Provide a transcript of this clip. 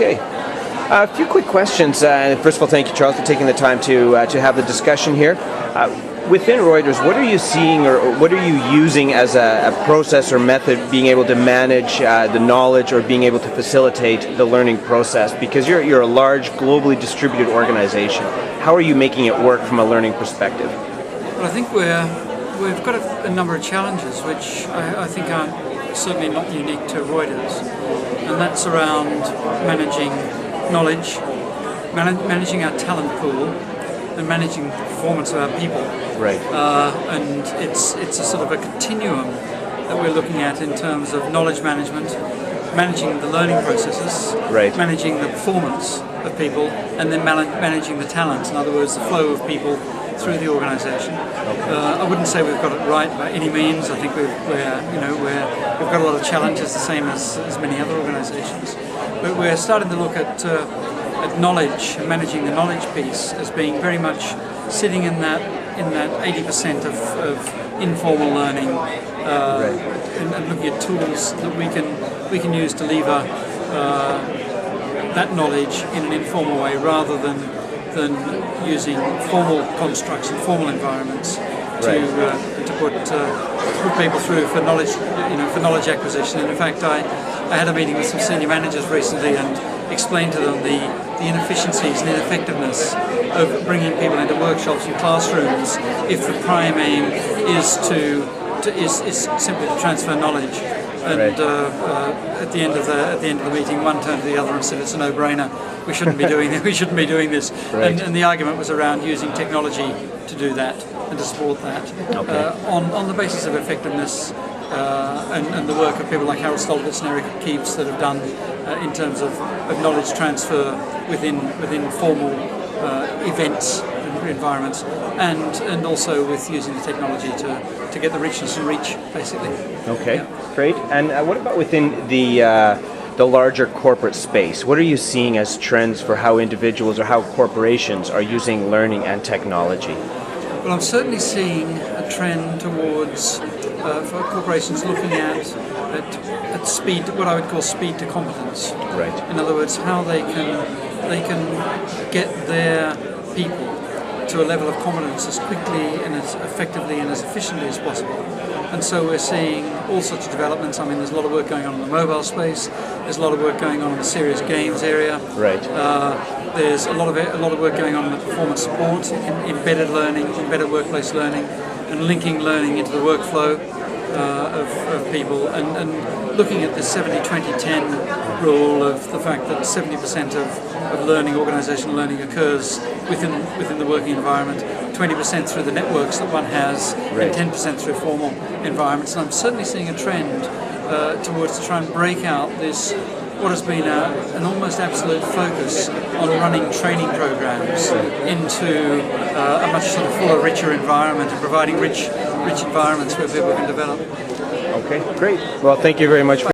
Okay. A few quick questions. First of all, thank you, Charles, for taking the time to have the discussion here. Within Reuters, what are you seeing or what are you using as a process or method being able to manage the knowledge or being able to facilitate the learning process? Because you're a large, globally distributed organization. How are you making it work from a learning perspective? Well, I think we've got a number of challenges which I think are certainly not unique to Reuters, and that's around managing knowledge, managing our talent pool, and managing the performance of our people. Right. And it's a sort of a continuum that we're looking at in terms of knowledge management, managing the learning processes, right, managing the performance of people, and then managing the talent. In other words, the flow of people through the organisation. Okay. I wouldn't say we've got it right by any means. I think we've got a lot of challenges, the same as many other organisations. But we're starting to look at knowledge and managing the knowledge piece as being very much sitting in that 80% of informal learning, and looking at tools that we can use to lever that knowledge in an informal way rather than using formal constructs and formal environments to put people through for knowledge acquisition. And in fact, I had a meeting with some senior managers recently and explained to them the inefficiencies and ineffectiveness of bringing people into workshops and classrooms if the prime aim is simply to transfer knowledge. And at the end of the meeting, one turned to the other and said, "It's a no-brainer. We shouldn't be doing this. We shouldn't be doing this." Right. And the argument was around using technology to do that and to support that, on the basis of effectiveness and the work of people like Harold Stolowitz and Eric Keeves that have done in terms of knowledge transfer within formal events and environments, and also with using the technology to get the richness and reach, basically. Okay, yeah. Great. And what about within the larger corporate space? What are you seeing as trends for how individuals or how corporations are using learning and technology? Well, I'm certainly seeing a trend towards for corporations looking at speed, what I would call speed to competence. Right. In other words, how they can get their people to a level of competence as quickly and as effectively and as efficiently as possible. And so we're seeing all sorts of developments. I mean, there's a lot of work going on in the mobile space. There's a lot of work going on in the serious games area. Right. There's a lot of work going on in the performance support, embedded learning, embedded workplace learning, and linking learning into the workflow of people, and looking at the 70-20-10 rule of the fact that 70% of learning, organisational learning, occurs within the working environment, 20% through the networks that one has, right, and 10% through formal environments. And I'm certainly seeing a trend towards to try and break out this, what has been an almost absolute focus on running training programs into a much sort of fuller, richer environment and providing rich environments where people can develop. Okay, great. Well, thank you very much.